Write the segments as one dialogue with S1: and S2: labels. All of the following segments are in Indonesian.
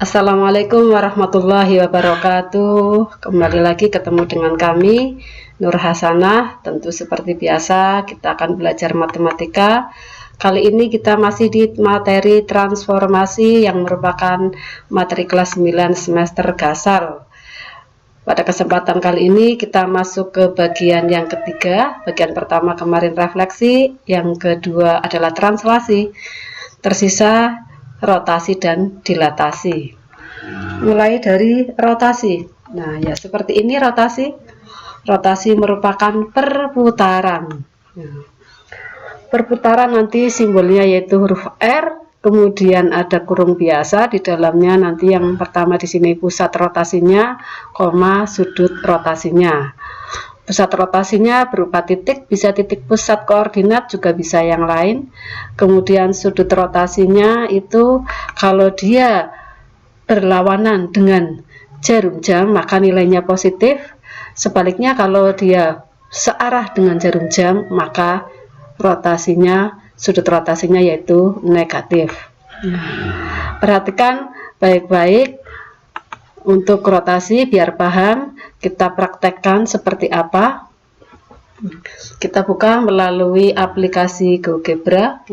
S1: Assalamualaikum warahmatullahi wabarakatuh. Kembali lagi ketemu dengan kami, Nur Hasanah. Tentu seperti biasa kita akan belajar matematika. Kali ini kita masih di materi transformasi yang merupakan materi kelas 9 semester Gasal. Pada kesempatan kali ini kita masuk ke bagian yang ketiga. Bagian pertama kemarin refleksi, yang kedua adalah translasi. Tersisa rotasi dan dilatasi. Mulai dari rotasi. Nah, ya seperti ini rotasi. Rotasi merupakan perputaran. Nah, perputaran nanti simbolnya yaitu huruf R, kemudian ada kurung biasa di dalamnya, nanti yang pertama di sini pusat rotasinya, koma sudut rotasinya. Pusat rotasinya berupa titik, bisa titik pusat koordinat, juga bisa yang lain. Kemudian sudut rotasinya itu kalau dia berlawanan dengan jarum jam maka nilainya positif. Sebaliknya kalau dia searah dengan jarum jam maka rotasinya, sudut rotasinya yaitu negatif. Perhatikan baik-baik untuk rotasi biar paham. Kita praktekkan seperti apa. Kita buka melalui aplikasi GeoGebra.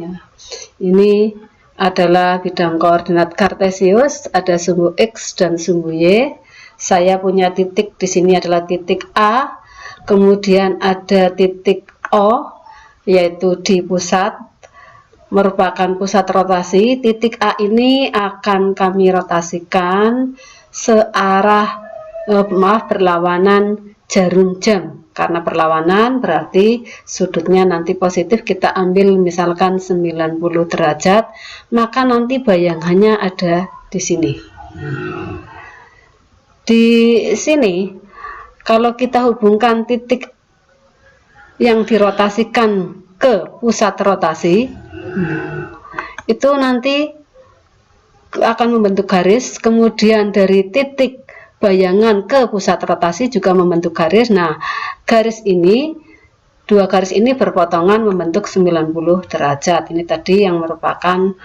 S1: Ini adalah bidang koordinat kartesius, ada sumbu X dan sumbu Y. Saya punya titik di sini adalah titik A, kemudian ada titik O, yaitu di pusat, merupakan pusat rotasi. Titik A ini akan kami rotasikan searah berlawanan jarum jam. Karena berlawanan berarti sudutnya nanti positif, kita ambil misalkan 90 derajat, maka nanti bayangannya ada di sini. Di sini kalau kita hubungkan titik yang dirotasikan ke pusat rotasi, itu nanti akan membentuk garis, kemudian dari titik bayangan ke pusat rotasi juga membentuk garis. Nah, garis ini, dua garis ini berpotongan membentuk 90 derajat. Ini tadi yang merupakan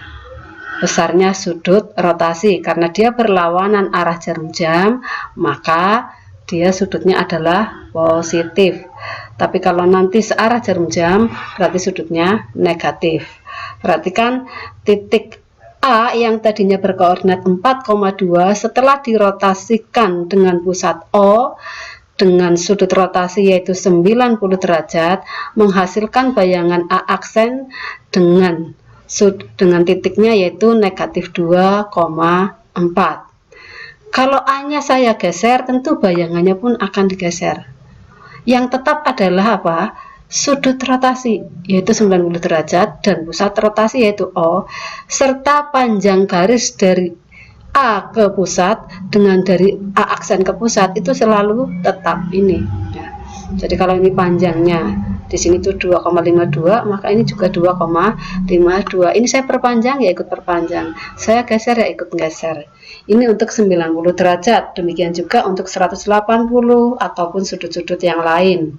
S1: besarnya sudut rotasi. Karena dia berlawanan arah jarum jam, maka dia sudutnya adalah positif. Tapi kalau nanti searah jarum jam, berarti sudutnya negatif. Perhatikan titik A yang tadinya berkoordinat 4,2 setelah dirotasikan dengan pusat O dengan sudut rotasi yaitu 90 derajat menghasilkan bayangan A aksen dengan titiknya yaitu negatif 2,4. Kalau A nya saya geser, tentu bayangannya pun akan digeser. Yang tetap adalah apa? Sudut rotasi yaitu 90 derajat dan pusat rotasi yaitu O, serta panjang garis dari A ke pusat dengan dari A aksen ke pusat itu selalu tetap ini ya. Jadi kalau ini panjangnya di sini itu 2,52, maka ini juga 2,52. Ini saya perpanjang ya ikut perpanjang, saya geser ya ikut geser. Ini untuk 90 derajat, demikian juga untuk 180 ataupun sudut-sudut yang lain.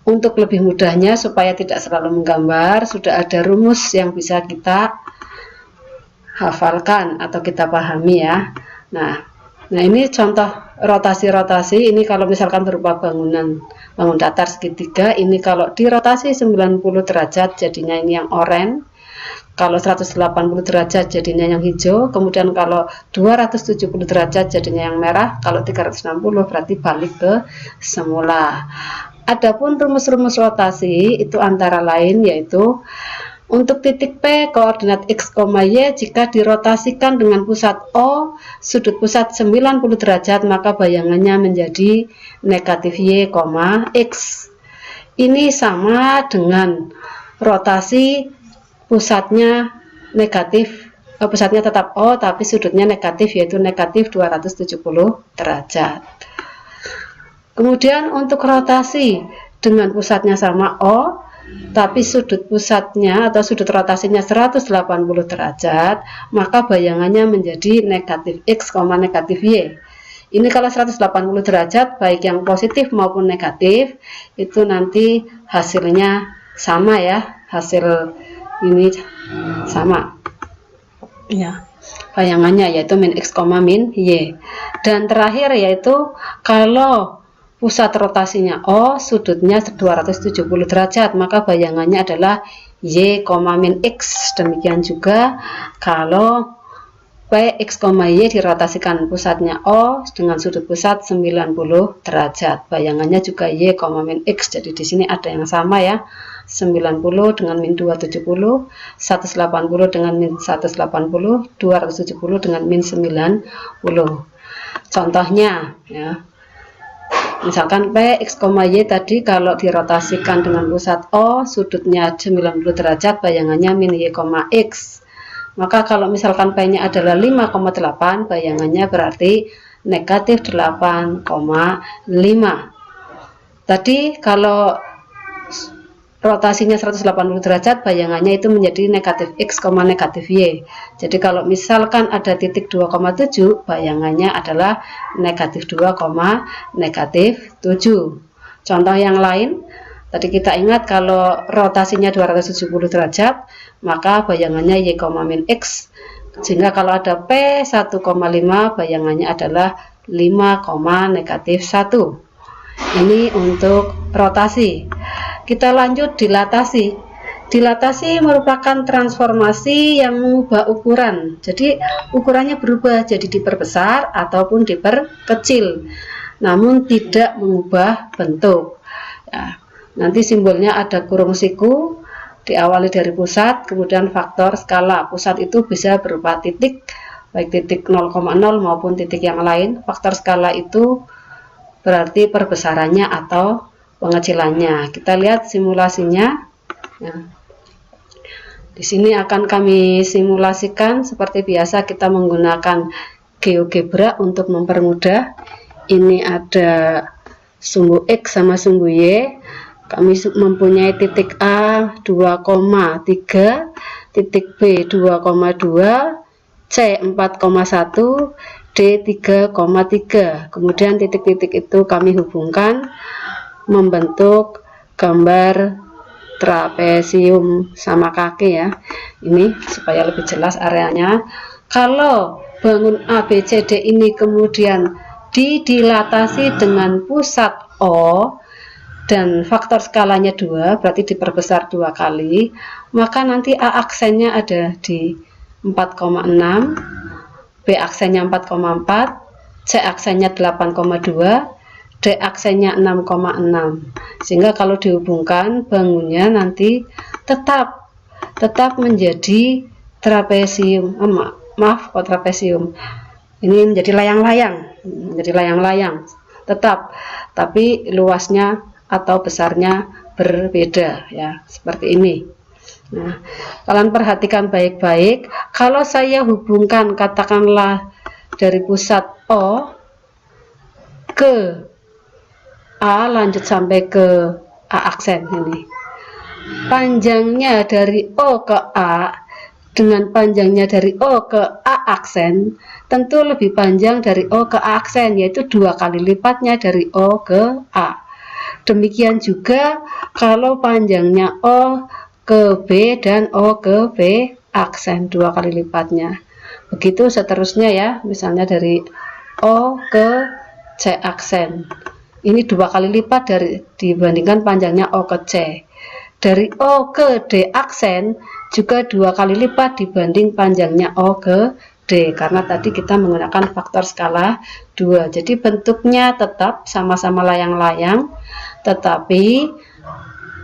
S1: Untuk lebih mudahnya supaya tidak selalu menggambar, sudah ada rumus yang bisa kita hafalkan atau kita pahami ya. Nah ini contoh rotasi-rotasi. Ini kalau misalkan berupa bangun datar segitiga, ini kalau dirotasi 90 derajat jadinya ini yang oranye. Kalau 180 derajat jadinya yang hijau, kemudian kalau 270 derajat jadinya yang merah, kalau 360 berarti balik ke semula. Adapun rumus-rumus rotasi itu antara lain yaitu untuk titik P koordinat X, Y jika dirotasikan dengan pusat O sudut pusat 90 derajat maka bayangannya menjadi negatif Y, X. Ini sama dengan rotasi pusatnya negatif, pusatnya tetap O tapi sudutnya negatif yaitu negatif 270 derajat. Kemudian untuk rotasi dengan pusatnya sama O tapi sudut pusatnya atau sudut rotasinya 180 derajat, maka bayangannya menjadi negatif X, negatif Y. Ini kalau 180 derajat baik yang positif maupun negatif itu nanti hasilnya sama ya, hasil ini sama ya. bayangannya, yaitu min X, min Y. Dan terakhir yaitu kalau pusat rotasinya O, sudutnya 270 derajat, maka bayangannya adalah Y, min X. Demikian juga kalau P, X, Y dirotasikan pusatnya O dengan sudut pusat 90 derajat. Bayangannya juga Y, min X. Jadi di sini ada yang sama ya. 90 dengan min 270, 180 dengan min 180, 270 dengan min 90. Contohnya ya. Misalkan P, X, Y tadi kalau dirotasikan dengan pusat O, sudutnya 90 derajat, bayangannya min Y, X. Maka kalau misalkan P-nya adalah 5,8, bayangannya berarti negatif 8,5. Tadi kalau rotasinya 180 derajat, bayangannya itu menjadi negatif X, negatif Y. Jadi kalau misalkan ada titik 2,7, bayangannya adalah negatif 2, negatif 7. Contoh yang lain, tadi kita ingat kalau rotasinya 270 derajat, maka bayangannya Y, min X. Sehingga kalau ada P 1,5, bayangannya adalah 5, negatif 1. Ini untuk rotasi. Kita lanjut dilatasi. Dilatasi merupakan transformasi yang mengubah ukuran. Jadi ukurannya berubah jadi diperbesar ataupun diperkecil, namun tidak mengubah bentuk. Ya, nanti simbolnya ada kurung siku, diawali dari pusat, kemudian faktor skala. Pusat itu bisa berupa titik, baik titik 0,0 maupun titik yang lain. Faktor skala itu berarti perbesarannya atau pengecilannya. Kita lihat simulasinya. Ya. Di sini akan kami simulasikan seperti biasa, kita menggunakan GeoGebra untuk mempermudah. Ini ada sumbu X sama sumbu Y. Kami mempunyai titik A 2,3, titik B 2,2, C 4,1, D 3,3. Kemudian titik-titik itu kami hubungkan membentuk gambar trapesium sama kaki ya. Ini supaya lebih jelas areanya. Kalau bangun ABCD ini kemudian didilatasi dengan pusat O dan faktor skalanya 2, berarti diperbesar 2 kali, maka nanti A aksennya ada di 4,6, B aksennya 4,4, C aksennya 8,2, D aksennya 6,6. Sehingga kalau dihubungkan bangunnya nanti tetap menjadi trapesium. Maaf, kok trapesium. Ini menjadi layang-layang, tetap, tapi luasnya atau besarnya berbeda ya, seperti ini. Nah, kalian perhatikan baik-baik. Kalau saya hubungkan katakanlah dari pusat O ke A lanjut sampai ke A aksen ini. Panjangnya dari O ke A dengan panjangnya dari O ke A aksen tentu lebih panjang dari O ke A aksen, yaitu 2 kali lipatnya dari O ke A. Demikian juga kalau panjangnya O ke B dan O ke B aksen, 2 kali lipatnya. Begitu seterusnya ya, misalnya dari O ke C aksen. Ini 2 kali lipat dibandingkan panjangnya O ke C. Dari O ke D aksen juga 2 kali lipat dibanding panjangnya O ke D, karena tadi kita menggunakan faktor skala 2. Jadi bentuknya tetap sama-sama layang-layang, tetapi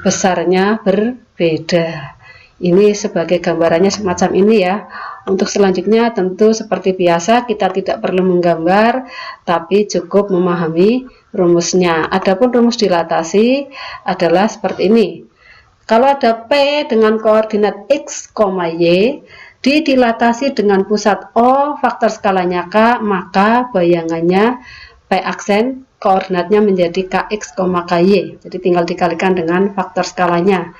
S1: besarnya berbeda. Ini sebagai gambarannya semacam ini ya. Untuk selanjutnya tentu seperti biasa kita tidak perlu menggambar, tapi cukup memahami rumusnya. Adapun rumus dilatasi adalah seperti ini. Kalau ada P dengan koordinat X, Y didilatasi dengan pusat O, faktor skalanya K, maka bayangannya P aksen koordinatnya menjadi KX, KY. Jadi tinggal dikalikan dengan faktor skalanya.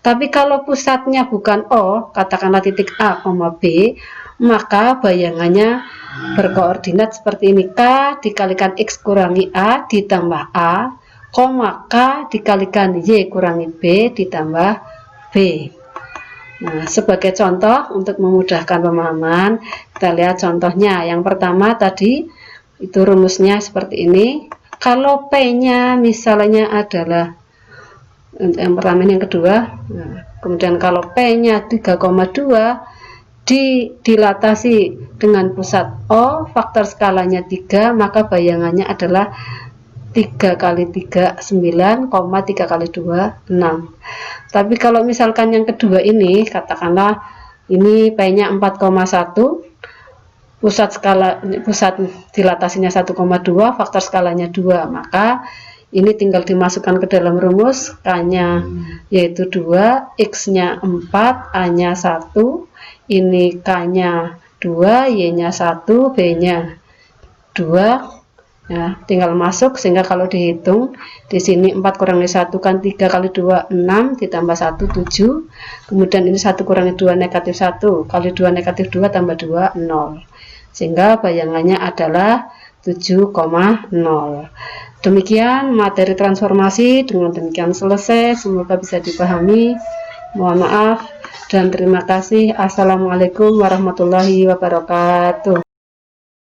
S1: Tapi kalau pusatnya bukan O, katakanlah titik A, B, maka bayangannya berkoordinat seperti ini. K dikalikan X kurangi A ditambah A, K dikalikan Y kurangi B ditambah B. Nah, sebagai contoh untuk memudahkan pemahaman, kita lihat contohnya. Yang pertama tadi itu rumusnya seperti ini. Kalau P-nya misalnya adalah yang pertama ini, yang kedua. Nah, kemudian kalau P-nya 3,2 dilatasi dengan pusat O, faktor skalanya 3, maka bayangannya adalah 3 kali 3 9, 3 kali 2 6. Tapi kalau misalkan yang kedua ini, katakanlah ini P-nya 4,1, pusat dilatasinya 1,2, faktor skalanya 2, maka ini tinggal dimasukkan ke dalam rumus, K-nya yaitu 2, X-nya 4, A-nya 1, ini K-nya 2, Y-nya 1, B-nya 2. Ya, tinggal masuk, sehingga kalau dihitung di sini 4 kurangi 1 kan 3 kali 2 6, ditambah 1 7. Kemudian ini 1 kurangi 2 negatif 1, kali 2 negatif 2 tambah 2 0. Sehingga bayangannya adalah 7,0. Demikian materi transformasi, dengan demikian selesai, semoga bisa dipahami. Mohon maaf dan terima kasih. Assalamualaikum warahmatullahi wabarakatuh.